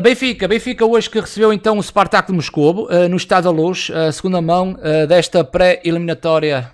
Benfica hoje que recebeu então o Spartak de Moscovo no Estádio da Luz, a segunda mão desta pré-eliminatória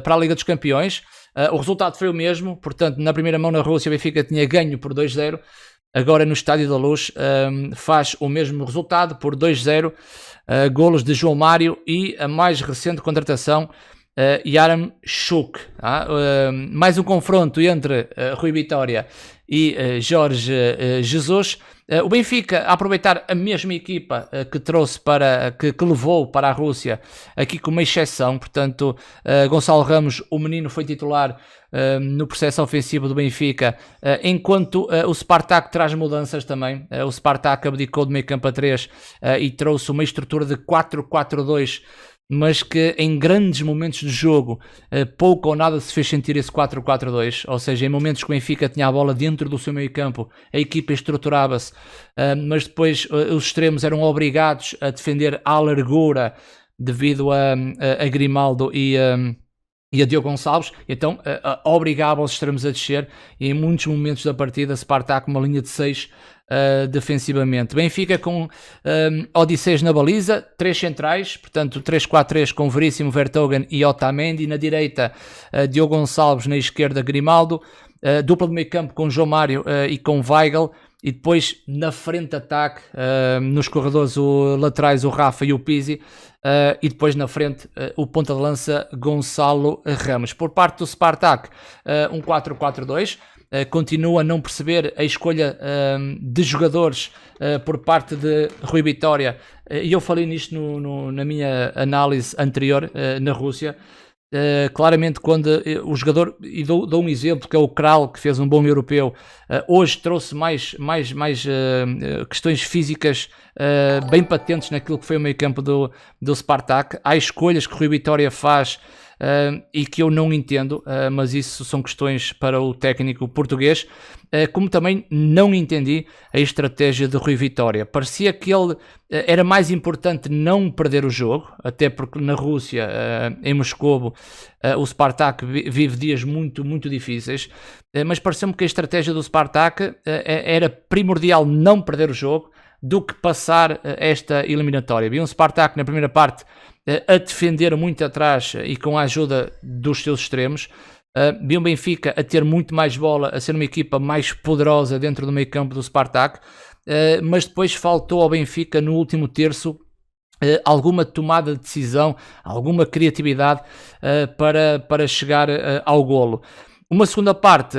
para a Liga dos Campeões. O resultado foi o mesmo, portanto na primeira mão na Rússia o Benfica tinha ganho por 2-0, agora no Estádio da Luz faz o mesmo resultado por 2-0, golos de João Mário e a mais recente contratação, Yaremchuk. Mais um confronto entre Rui Vitória e Jorge Jesus. O Benfica a aproveitar a mesma equipa que trouxe que levou para a Rússia, aqui com uma exceção, portanto Gonçalo Ramos, o menino, foi titular no processo ofensivo do Benfica, enquanto o Spartak traz mudanças também. O Spartak abdicou de meio campo a 3 e trouxe uma estrutura de 4-4-2, mas que em grandes momentos de jogo pouco ou nada se fez sentir esse 4-4-2, ou seja, em momentos que o Benfica tinha a bola dentro do seu meio campo, a equipa estruturava-se, mas depois os extremos eram obrigados a defender à largura devido a Grimaldo e a Diogo Gonçalves, então obrigava os extremos a descer, e em muitos momentos da partida Spartak uma linha de 6 defensivamente. Benfica com Odisseus na baliza, 3 centrais, portanto 3-4-3 com Veríssimo, Vertonghen e Otamendi, na direita Diogo Gonçalves, na esquerda Grimaldo, dupla de meio campo com João Mário e com Weigl, e depois na frente de ataque, nos corredores laterais o Rafa e o Pizzi, e depois na frente o ponta de lança Gonçalo Ramos. Por parte do Spartak, um 4-4-2, continua a não perceber a escolha de jogadores por parte de Rui Vitória, e eu falei nisto na minha análise anterior na Rússia. Claramente, quando o jogador, e dou um exemplo que é o Kral, que fez um bom europeu, hoje trouxe mais questões físicas bem patentes naquilo que foi o meio campo do Spartak. Há escolhas que o Rui Vitória faz e que eu não entendo, mas isso são questões para o técnico português, como também não entendi a estratégia de Rui Vitória. Parecia que ele era mais importante não perder o jogo, até porque na Rússia, em Moscovo, o Spartak vive dias muito, muito difíceis, mas pareceu-me que a estratégia do Spartak era primordial não perder o jogo do que passar esta eliminatória. Vi um Spartak na primeira parte a defender muito atrás e com a ajuda dos seus extremos. Vi um Benfica a ter muito mais bola, a ser uma equipa mais poderosa dentro do meio campo do Spartak, mas depois faltou ao Benfica no último terço alguma tomada de decisão, alguma criatividade para chegar ao golo. Uma segunda parte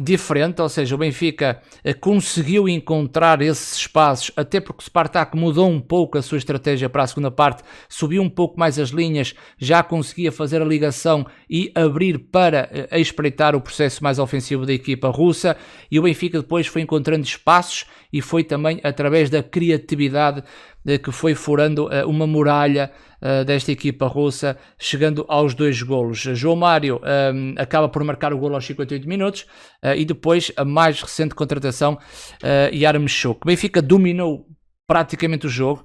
diferente, ou seja, o Benfica conseguiu encontrar esses espaços, até porque o Spartak mudou um pouco a sua estratégia para a segunda parte, subiu um pouco mais as linhas, já conseguia fazer a ligação e abrir para espreitar o processo mais ofensivo da equipa russa, e o Benfica depois foi encontrando espaços e foi também através da criatividade que foi furando uma muralha desta equipa russa, chegando aos 2 golos. João Mário acaba por marcar o golo aos 58 minutos, e depois a mais recente contratação, Yaremchuk. O Benfica dominou praticamente o jogo,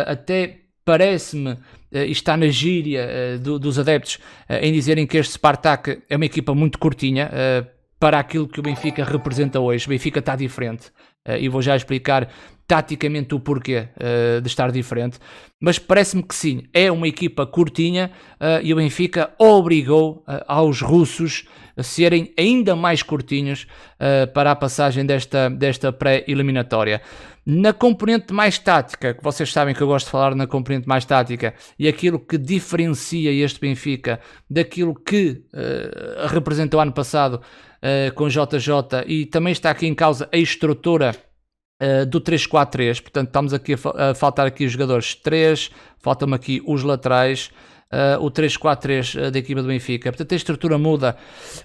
até parece-me, está na gíria dos adeptos, em dizerem que este Spartak é uma equipa muito curtinha para aquilo que o Benfica representa hoje. O Benfica está diferente, e vou já explicar taticamente o porquê de estar diferente, mas parece-me que sim, é uma equipa curtinha, e o Benfica obrigou aos russos a serem ainda mais curtinhos para a passagem desta pré-eliminatória. Na componente mais tática, que vocês sabem que eu gosto de falar na componente mais tática, e aquilo que diferencia este Benfica daquilo que representou ano passado com JJ, e também está aqui em causa a estrutura do 3-4-3, portanto estamos aqui a faltar aqui os jogadores 3, faltam-me aqui os laterais, o 3-4-3 da equipa do Benfica. Portanto a estrutura muda,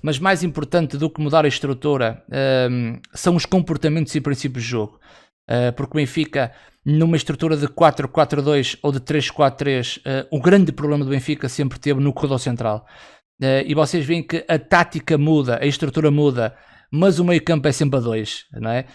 mas mais importante do que mudar a estrutura são os comportamentos e princípios de jogo, porque o Benfica, numa estrutura de 4-4-2 ou de 3-4-3, o grande problema do Benfica sempre teve no corredor central, e vocês veem que a tática muda, a estrutura muda, mas o meio campo é sempre a 2, não é?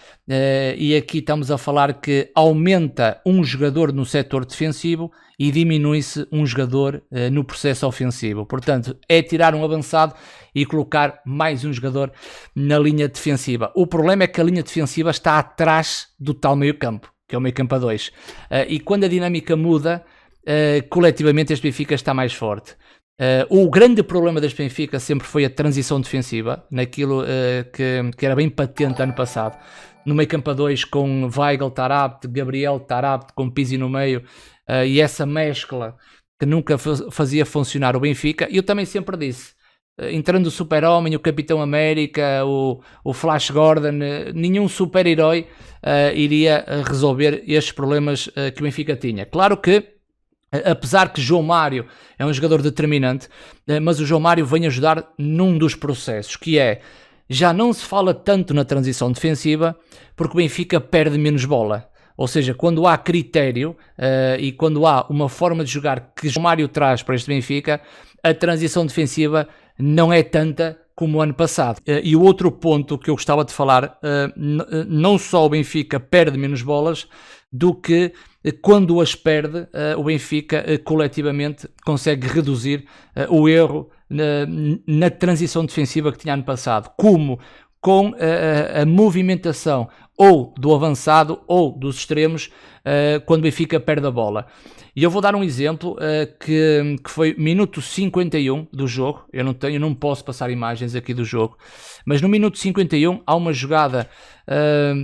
E aqui estamos a falar que aumenta um jogador no setor defensivo e diminui-se um jogador no processo ofensivo. Portanto, é tirar um avançado e colocar mais um jogador na linha defensiva. O problema é que a linha defensiva está atrás do tal meio campo, que é o meio campo a 2. E quando a dinâmica muda, coletivamente este Benfica está mais forte. O grande problema deste Benfica sempre foi a transição defensiva, naquilo que era bem patente ano passado. No meio campo a 2 com Weigl, Taarabt, Gabriel, Taarabt, com Pizzi no meio, e essa mescla que nunca fazia funcionar o Benfica. E eu também sempre disse, entrando o Super-Homem, o Capitão América, o Flash Gordon, nenhum super-herói iria resolver estes problemas que o Benfica tinha. Claro que, apesar que João Mário é um jogador determinante, mas o João Mário vem ajudar num dos processos, que é, já não se fala tanto na transição defensiva, porque o Benfica perde menos bola. Ou seja, quando há critério e quando há uma forma de jogar que João Mário traz para este Benfica, a transição defensiva não é tanta como o ano passado. E o outro ponto que eu gostava de falar, não só o Benfica perde menos bolas, do que quando as perde, o Benfica coletivamente consegue reduzir o erro na transição defensiva que tinha ano passado, como com a movimentação ou do avançado ou dos extremos quando o Benfica perde a bola. E eu vou dar um exemplo que foi minuto 51 do jogo. Eu não posso passar imagens aqui do jogo, mas no minuto 51 há uma jogada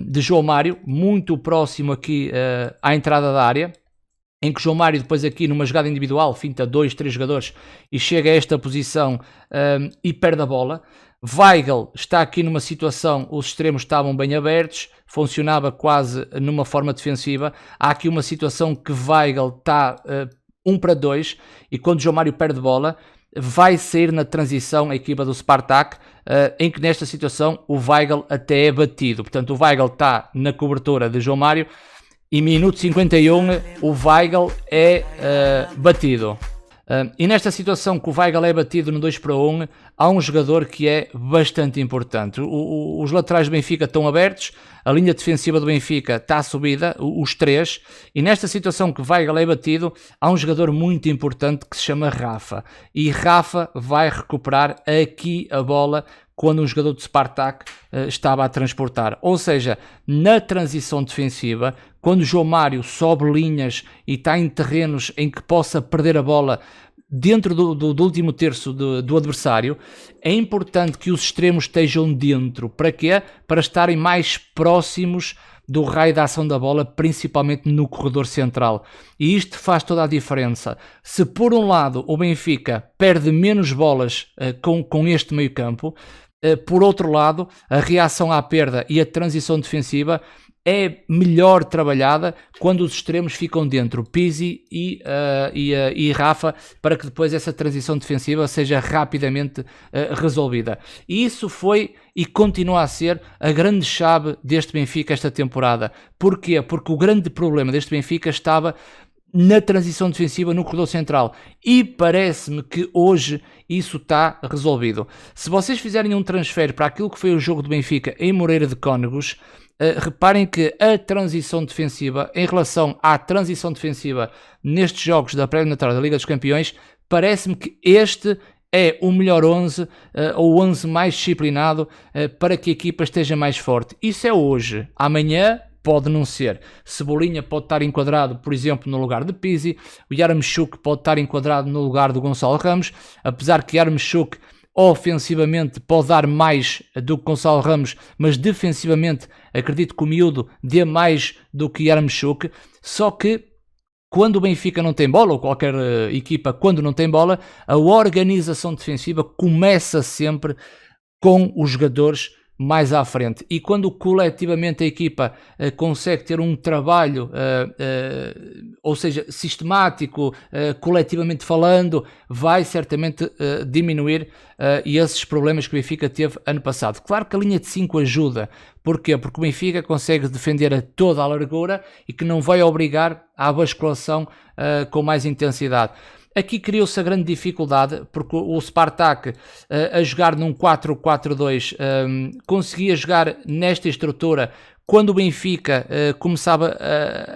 de João Mário, muito próximo aqui à entrada da área, em que João Mário depois aqui numa jogada individual finta 2, 3 jogadores e chega a esta posição e perde a bola. Weigl está aqui numa situação, os extremos estavam bem abertos, funcionava quase numa forma defensiva. Há aqui uma situação que Weigl está 1 para 2 e quando João Mário perde bola, vai sair na transição a equipa do Spartak, em que nesta situação o Weigl até é batido. Portanto, o Weigl está na cobertura de João Mário e minuto 51 o Weigl é batido. E nesta situação que o Weigl é batido no 2 para 1, há um jogador que é bastante importante. Os laterais do Benfica estão abertos, a linha defensiva do Benfica está subida, os 3, e nesta situação que o Weigl é batido, há um jogador muito importante que se chama Rafa. E Rafa vai recuperar aqui a bola quando um jogador de Spartak estava a transportar. Ou seja, na transição defensiva, quando o João Mário sobe linhas e está em terrenos em que possa perder a bola dentro do último terço do adversário, é importante que os extremos estejam dentro. Para quê? Para estarem mais próximos do raio de ação da bola, principalmente no corredor central. E isto faz toda a diferença. Se por um lado o Benfica perde menos bolas com este meio campo, por outro lado, a reação à perda e a transição defensiva é melhor trabalhada quando os extremos ficam dentro, Pizzi e Rafa, para que depois essa transição defensiva seja rapidamente resolvida. E isso foi e continua a ser a grande chave deste Benfica esta temporada. Porquê? Porque o grande problema deste Benfica estava na transição defensiva no corredor central e parece-me que hoje isso está resolvido. Se vocês fizerem um transfer para aquilo que foi o jogo do Benfica em Moreira de Cónegos, reparem que a transição defensiva, em relação à transição defensiva nestes jogos da pré-eliminatória da Liga dos Campeões, parece-me que este é o melhor 11 ou o 11 mais disciplinado para que a equipa esteja mais forte. Isso é hoje. Amanhã pode não ser. Cebolinha pode estar enquadrado, por exemplo, no lugar de Pizzi. O Yaremchuk pode estar enquadrado no lugar do Gonçalo Ramos, apesar que Yaremchuk ofensivamente pode dar mais do que Gonçalo Ramos, mas defensivamente acredito que o miúdo dê mais do que Yaremchuk. Só que quando o Benfica não tem bola, ou qualquer equipa quando não tem bola, a organização defensiva começa sempre com os jogadores mais à frente. E quando coletivamente a equipa consegue ter um trabalho, ou seja, sistemático, coletivamente falando, vai certamente diminuir esses problemas que o Benfica teve ano passado. Claro que a linha de 5 ajuda. Porquê? Porque o Benfica consegue defender a toda a largura e que não vai obrigar à basculação com mais intensidade. Aqui criou-se a grande dificuldade, porque o Spartak, a jogar num 4-4-2, conseguia jogar nesta estrutura quando o Benfica começava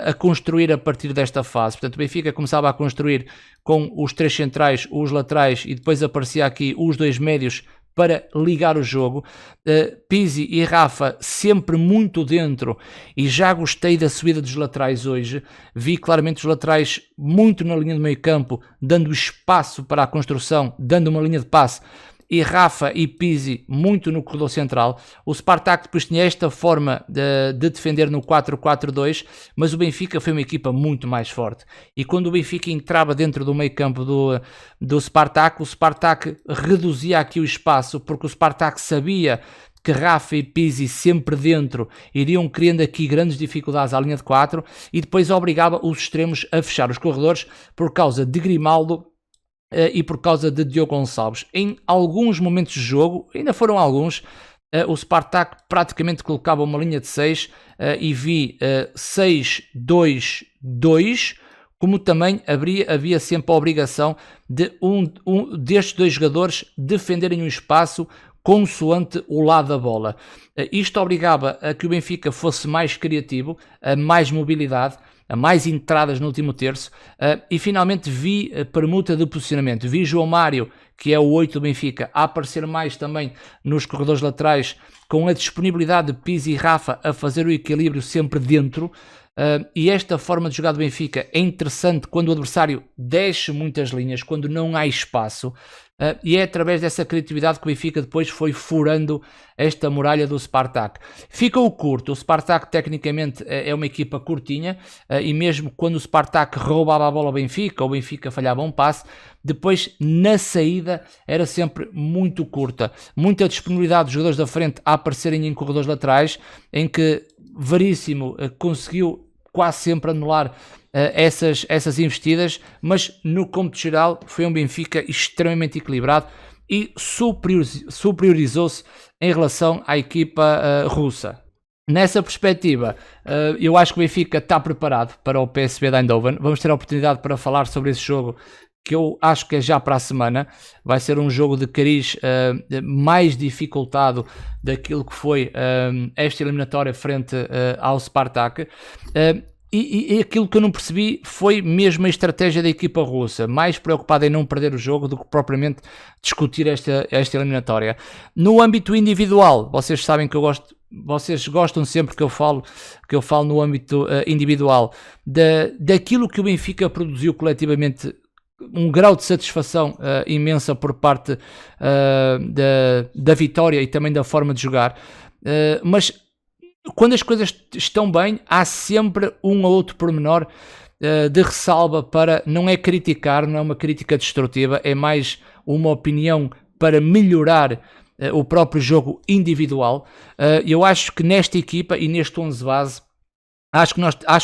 a construir a partir desta fase. Portanto, o Benfica começava a construir com os 3 centrais, os laterais, e depois aparecia aqui os 2 médios para ligar o jogo. Pizzi e Rafa sempre muito dentro, e já gostei da subida dos laterais hoje. Vi claramente os laterais muito na linha do meio campo, dando espaço para a construção, dando uma linha de passe, e Rafa e Pizzi muito no corredor central. O Spartak depois tinha esta forma de defender no 4-4-2, mas o Benfica foi uma equipa muito mais forte, e quando o Benfica entrava dentro do meio campo do Spartak, o Spartak reduzia aqui o espaço, porque o Spartak sabia que Rafa e Pizzi sempre dentro iriam criando aqui grandes dificuldades à linha de 4, e depois obrigava os extremos a fechar os corredores por causa de Grimaldo e por causa de Diogo Gonçalves. Em alguns momentos de jogo, ainda foram alguns, o Spartak praticamente colocava uma linha de 6 e vi 6-2-2, como também havia sempre a obrigação de destes 2 jogadores defenderem um espaço consoante o lado da bola. Isto obrigava a que o Benfica fosse mais criativo, a mais mobilidade, a mais entradas no último terço, e finalmente vi a permuta de posicionamento. Vi João Mário, que é o 8 do Benfica, a aparecer mais também nos corredores laterais, com a disponibilidade de Pizzi e Rafa a fazer o equilíbrio sempre dentro. E esta forma de jogar do Benfica é interessante quando o adversário desce muitas linhas, quando não há espaço, e é através dessa criatividade que o Benfica depois foi furando esta muralha do Spartak. Ficou curto, o Spartak tecnicamente é uma equipa curtinha, e mesmo quando o Spartak roubava a bola ao Benfica, ou o Benfica falhava um passe, depois na saída era sempre muito curta. Muita disponibilidade dos jogadores da frente a aparecerem em corredores laterais, em que Veríssimo conseguiu quase sempre anular essas investidas, mas no cômputo geral foi um Benfica extremamente equilibrado e superiorizou-se em relação à equipa russa. Nessa perspectiva, eu acho que o Benfica está preparado para o PSV de Eindhoven. Vamos ter a oportunidade para falar sobre esse jogo, que eu acho que é já para a semana. Vai ser um jogo de cariz mais dificultado daquilo que foi esta eliminatória frente ao Spartak. E aquilo que eu não percebi foi mesmo a estratégia da equipa russa, mais preocupada em não perder o jogo do que propriamente discutir esta eliminatória. No âmbito individual, vocês sabem que vocês gostam sempre que eu falo no âmbito individual, daquilo que o Benfica produziu coletivamente, um grau de satisfação imensa por parte da vitória e também da forma de jogar, mas quando as coisas estão bem, há sempre um ou outro pormenor de ressalva para, não é criticar, não é uma crítica destrutiva, é mais uma opinião para melhorar o próprio jogo individual. Eu acho que nesta equipa e neste 11 base, acho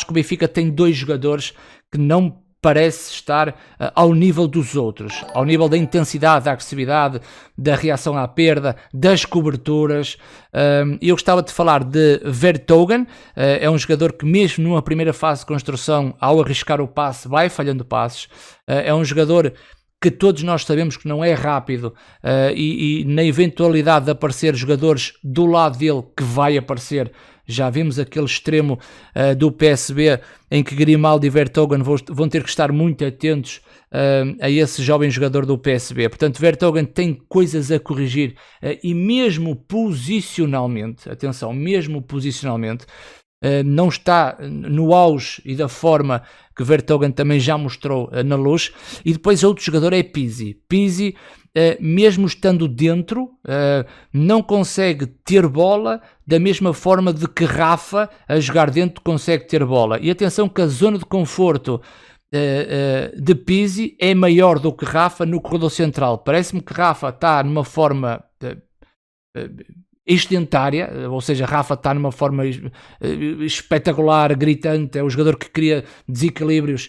que o Benfica tem 2 jogadores que não parece estar ao nível dos outros, ao nível da intensidade, da agressividade, da reação à perda, das coberturas. Eu gostava de falar de Vertonghen. É um jogador que mesmo numa primeira fase de construção, ao arriscar o passe, vai falhando passes. É um jogador que todos nós sabemos que não é rápido, e na eventualidade de aparecer jogadores do lado dele, que vai aparecer, já vimos aquele extremo do PSV em que Grimaldo e Vertonghen vão ter que estar muito atentos a esse jovem jogador do PSV. Portanto, Vertonghen tem coisas a corrigir, e mesmo posicionalmente, atenção, mesmo posicionalmente, não está no auge e da forma que Vertonghen também já mostrou na Luz. E depois outro jogador é Pizzi. Pizzi, mesmo estando dentro, não consegue ter bola da mesma forma de que Rafa, a jogar dentro, consegue ter bola. E atenção que a zona de conforto de Pizzi é maior do que Rafa no corredor central. Parece-me que Rafa está numa forma extentária, ou seja, Rafa está numa forma espetacular, gritante, é o jogador que cria desequilíbrios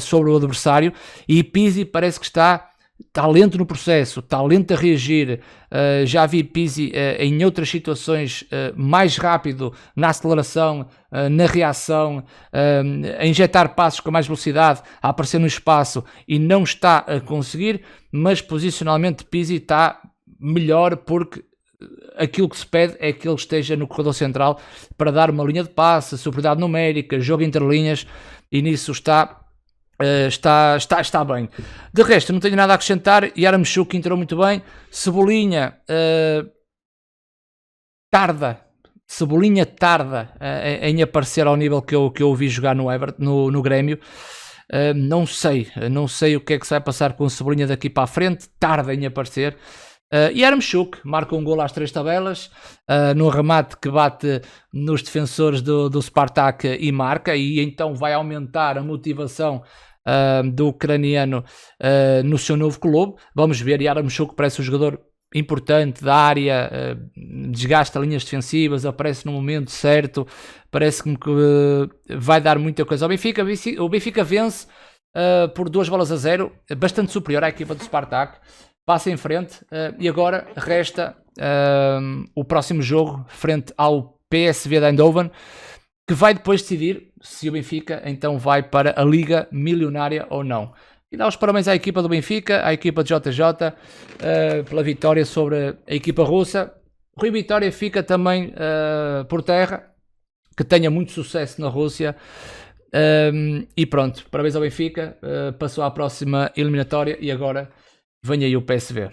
sobre o adversário, e Pizzi parece que está está lento no processo, está lento a reagir. Já vi Pizzi em outras situações mais rápido na aceleração, na reação, a injetar passos com mais velocidade, a aparecer no espaço e não está a conseguir, mas posicionalmente Pizzi está melhor porque aquilo que se pede é que ele esteja no corredor central para dar uma linha de passe, superioridade numérica, jogo entre linhas, e nisso está bem. De resto, não tenho nada a acrescentar. Yaramchuk entrou muito bem. Cebolinha tarda em aparecer ao nível que eu vi jogar no Everton, no Grêmio. Não sei o que é que se vai passar com o Cebolinha daqui para a frente. Tarda em aparecer. Yaramchuk marca um gol às 3 tabelas, no remate que bate nos defensores do Spartak e marca, e então vai aumentar a motivação do ucraniano no seu novo clube. Vamos ver. Yaramchuk parece um jogador importante da área, desgasta linhas defensivas, aparece no momento certo, parece-me que vai dar muita coisa ao Benfica. O Benfica vence por 2-0, bastante superior à equipa do Spartak. Passa em frente e agora resta o próximo jogo frente ao PSV de Eindhoven, que vai depois decidir se o Benfica então vai para a Liga Milionária ou não. E dá os parabéns à equipa do Benfica, à equipa de JJ, pela vitória sobre a equipa russa. Rui Vitória fica também por terra, que tenha muito sucesso na Rússia. E pronto, parabéns ao Benfica, passou à próxima eliminatória e agora vem aí o PSV.